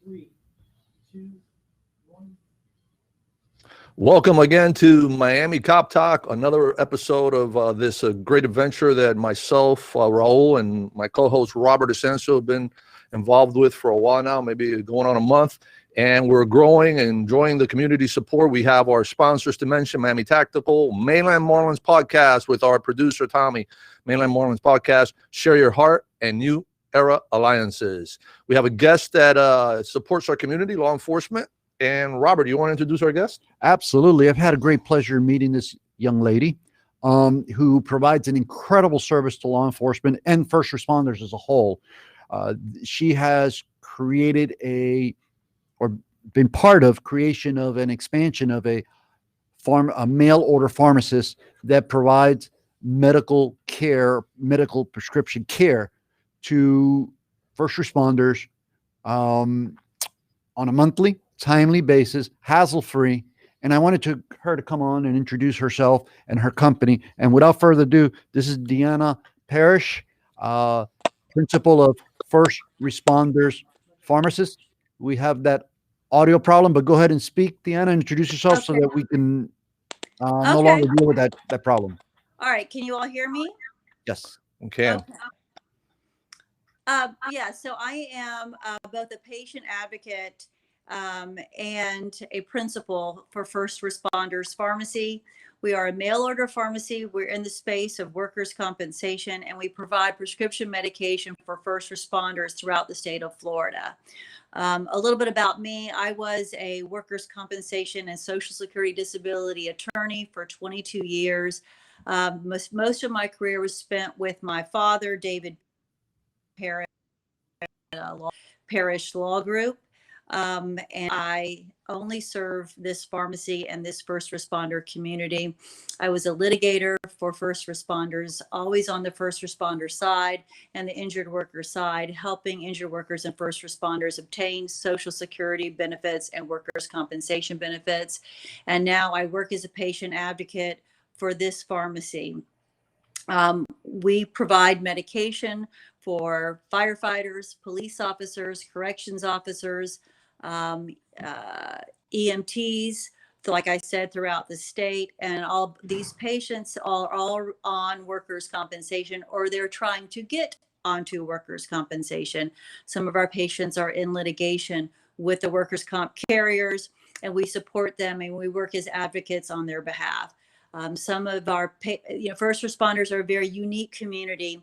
3, 2, 1. Welcome again to Miami Cop Talk, another episode of this great adventure that myself, Raul, and my co-host Robert Ascenso have been involved with for a while now, maybe going on a month. And we're growing and enjoying the community support. We have our sponsors to mention, Miami Tactical, Mainland Marlins Podcast with our producer, Tommy. Mainland Marlins Podcast, Share Your Heart, and New Era Alliances. We have a guest that supports our community, law enforcement. And Robert, you want to introduce our guest? Absolutely. I've had a great pleasure meeting this young lady who provides an incredible service to law enforcement and first responders as a whole. She has created or been part of creation of an expansion of a mail order pharmacist that provides medical care, medical prescription care to first responders on a monthly, timely basis, hassle-free. And I wanted her to come on and introduce herself and her company. And without further ado, this is Deanna Parrish, principal of First Responders Pharmacist. We have that audio problem, but go ahead and speak, Deanna, and introduce yourself so that we can no longer deal with that problem. All right. Can you all hear me? Yes. Okay. Yeah, so I am both a patient advocate and a principal for First Responders Pharmacy. We are a mail order pharmacy. We're in the space of workers' compensation, and we provide prescription medication for first responders throughout the state of Florida. A little bit about me. I was a workers' compensation and Social Security disability attorney for 22 years. Most of my career was spent with my father, David Parrish, Parrish Law Group. And I only serve this pharmacy and this first responder community. I was a litigator for first responders, always on the first responder side and the injured worker side, helping injured workers and first responders obtain Social Security benefits and workers' compensation benefits. And now I work as a patient advocate for this pharmacy. We provide medication for firefighters, police officers, corrections officers, EMTs, like I said, throughout the state. And all these patients are all on workers' compensation, or they're trying to get onto workers' compensation. Some of our patients are in litigation with the workers' comp carriers, and we support them and we work as advocates on their behalf. Some of our first responders are a very unique community,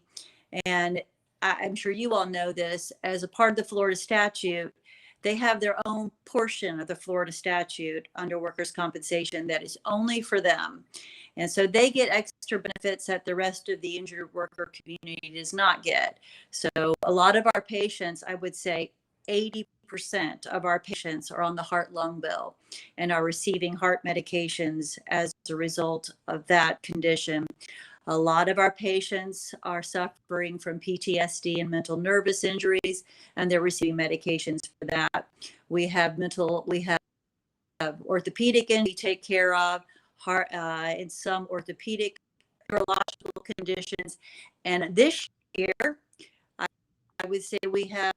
and I'm sure you all know this. As a part of the Florida statute, they have their own portion of the Florida statute under workers' compensation that is only for them. And so they get extra benefits that the rest of the injured worker community does not get. So a lot of our patients, I would say 80% of our patients are on the heart-lung bill and are receiving heart medications as a result of that condition. A lot of our patients are suffering from PTSD and mental nervous injuries, and they're receiving medications for that. We have orthopedic injuries we take care of, heart, in some orthopedic neurological conditions. And this year, I would say we have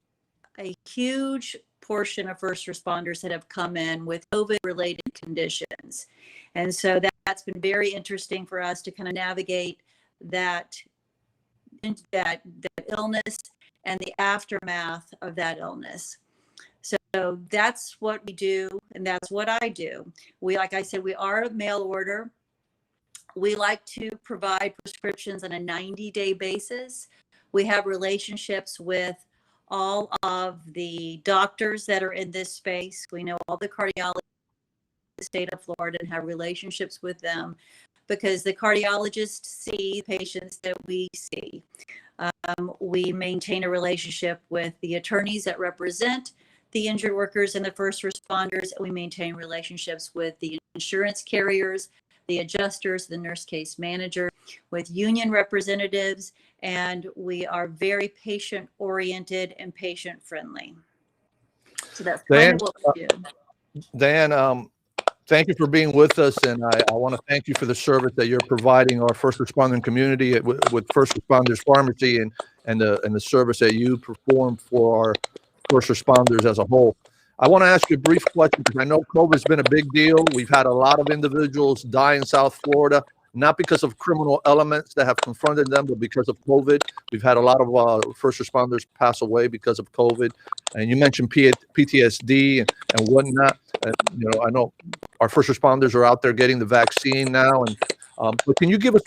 a huge portion of first responders that have come in with COVID-related conditions. And so that's been very interesting for us to kind of navigate that illness and the aftermath of that illness. So that's what we do, and that's what I do. Like I said, we are a mail order. We like to provide prescriptions on a 90-day basis. We have relationships with all of the doctors that are in this space. We know all the cardiologists in the state of Florida and have relationships with them because the cardiologists see patients that we see. We maintain a relationship with the attorneys that represent the injured workers and the first responders. We maintain relationships with the insurance carriers, the adjusters, the nurse case manager, with union representatives, and we are very patient oriented and patient friendly. So that's kind of what we do. Dan, thank you for being with us, and I want to thank you for the service that you're providing our first responding community with First Responders Pharmacy and the service that you perform for our first responders as a whole. I want to ask you a brief question because I know COVID's been a big deal. We've had a lot of individuals die in South Florida, not because of criminal elements that have confronted them, but because of COVID. We've had a lot of first responders pass away because of COVID. And you mentioned PTSD and whatnot. I know our first responders are out there getting the vaccine now. But can you give us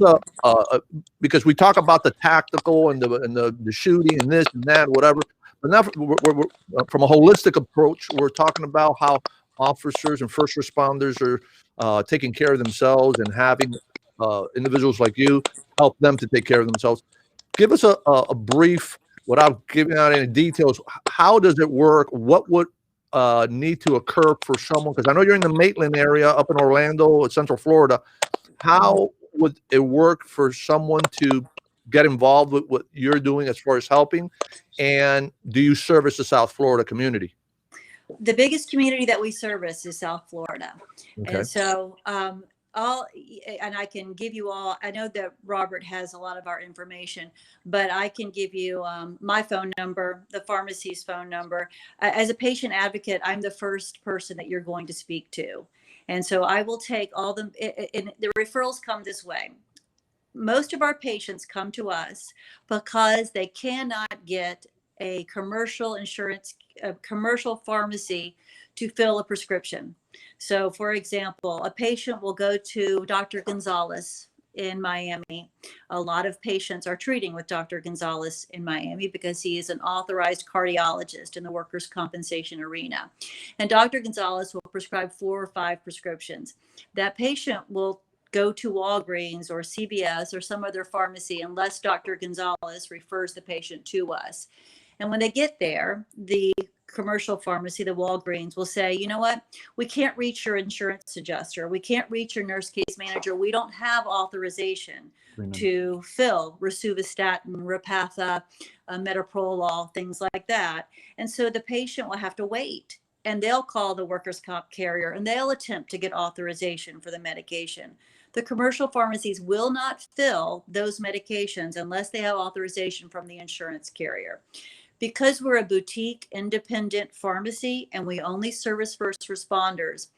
because we talk about the tactical and the shooting and this and that, whatever. But now, we're from a holistic approach, we're talking about how officers and first responders are taking care of themselves and having individuals like you help them to take care of themselves. Give us a brief, without giving out any details. How does it work? What would need to occur for someone? Because I know you're in the Maitland area up in Orlando, Central Florida. How would it work for someone to get involved with what you're doing as far as helping? And do you service the South Florida community? The biggest community that we service is South Florida. Okay. And so and I can give you all, I know that Robert has a lot of our information, but I can give you my phone number, the pharmacy's phone number. As a patient advocate, I'm the first person that you're going to speak to. And so I will take all the referrals come this way. Most of our patients come to us because they cannot get a commercial insurance, a commercial pharmacy to fill a prescription. So for example, a patient will go to Dr. Gonzalez in Miami. A lot of patients are treating with Dr. Gonzalez in Miami because he is an authorized cardiologist in the workers' compensation arena. And Dr. Gonzalez will prescribe 4 or 5 prescriptions. That patient will go to Walgreens or CVS or some other pharmacy unless Dr. Gonzalez refers the patient to us. And when they get there, the commercial pharmacy, the Walgreens, will say, you know what, we can't reach your insurance adjuster. We can't reach your nurse case manager. We don't have authorization to fill rosuvastatin, Repatha, metoprolol, things like that. And so the patient will have to wait, and they'll call the workers' comp carrier and they'll attempt to get authorization for the medication. The commercial pharmacies will not fill those medications unless they have authorization from the insurance carrier. Because we're a boutique independent pharmacy and we only service first responders,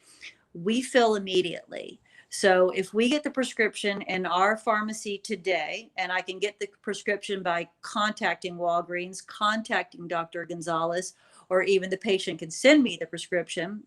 we fill immediately. So if we get the prescription in our pharmacy today, and I can get the prescription by contacting Walgreens, contacting Dr. Gonzalez, or even the patient can send me the prescription,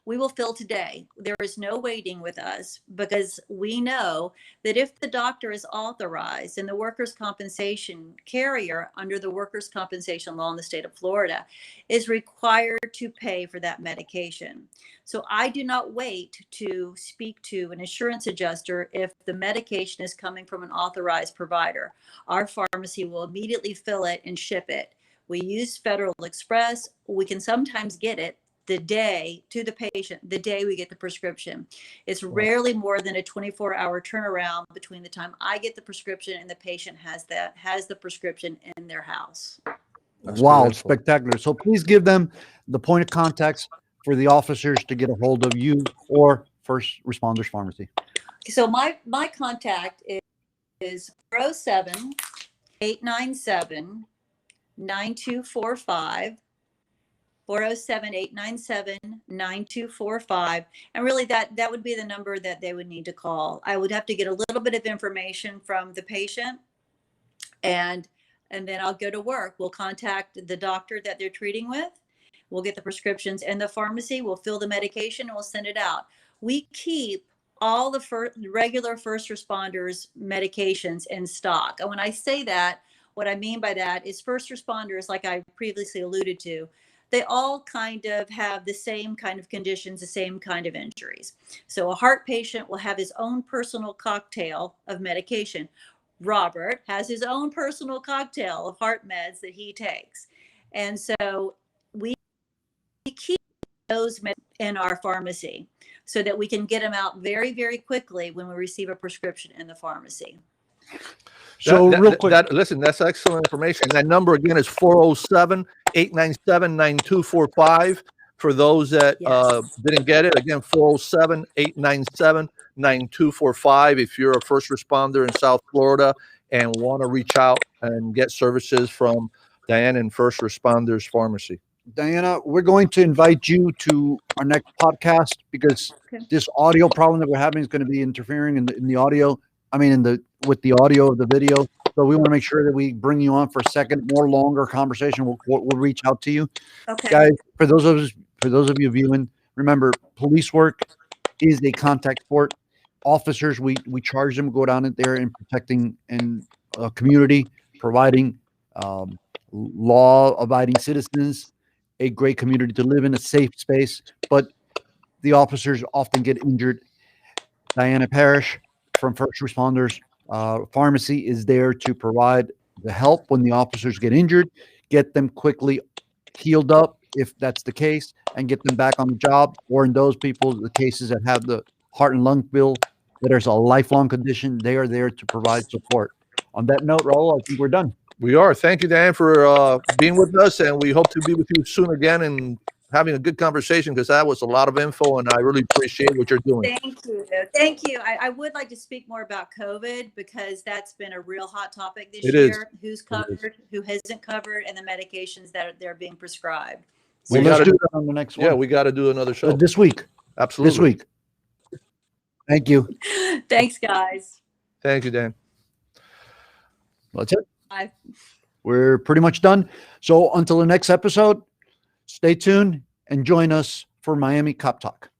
we will fill today. There is no waiting with us because we know that if the doctor is authorized and the workers' compensation carrier under the workers' compensation law in the state of Florida is required to pay for that medication. So I do not wait to speak to an insurance adjuster if the medication is coming from an authorized provider. Our pharmacy will immediately fill it and ship it. We use Federal Express. We can sometimes get it the day to the patient, the day we get the prescription. It's rarely more than a 24-hour turnaround between the time I get the prescription and the patient has the prescription in their house. That's Wow, beautiful. spectacular. So please give them the point of contacts for the officers to get a hold of you or First Responders Pharmacy. So my contact is 407-897-9245. 407-897-9245. And really that would be the number that they would need to call. I would have to get a little bit of information from the patient and then I'll go to work. We'll contact the doctor that they're treating with. We'll get the prescriptions in the pharmacy. We'll fill the medication and we'll send it out. We keep all the regular first responders medications in stock. And when I say that, what I mean by that is first responders, like I previously alluded to, they all kind of have the same kind of conditions, the same kind of injuries. So a heart patient will have his own personal cocktail of medication. Robert has his own personal cocktail of heart meds that he takes. And so we keep those meds in our pharmacy so that we can get them out very, very quickly when we receive a prescription in the pharmacy. So real quick, Listen, that's excellent information. And that number again is 407-897-9245. For those that didn't get it, again, 407-897-9245. If you're a first responder in South Florida and want to reach out and get services from Deanna and First Responders Pharmacy. Diana, we're going to invite you to our next podcast because Okay. this audio problem that we're having is going to be interfering in the audio. I mean, with the audio of the video. So we want to make sure that we bring you on for a second, more longer conversation. We'll reach out to you, Okay. guys. For those of you viewing, remember, police work is a contact sport. Officers, we charge them to go down in there and protecting and community, providing law-abiding citizens a great community to live in, a safe space. But the officers often get injured. Deanna Parrish from First Responders Pharmacy is there to provide the help when the officers get injured, get them quickly healed up if that's the case, and get them back on the job. Or in those people, the cases that have the heart and lung bill, that there's a lifelong condition, they are there to provide support. On that note, Raul, I think we're done. We are. Thank you, Dan, for being with us, and we hope to be with you soon again and having a good conversation, because that was a lot of info, and I really appreciate what you're doing. Thank you. Thank you. I would like to speak more about COVID because that's been a real hot topic this It is. year. Who's covered, who isn't covered, and the medications that they're being prescribed. Well, We let's gotta- do that on the next one. Yeah, we got to do another show. This week. Absolutely. This week. Thank you. Thanks, guys. Thank you, Dan. That's it. Bye. We're pretty much done. So until the next episode, stay tuned and join us for Miami Cop Talk.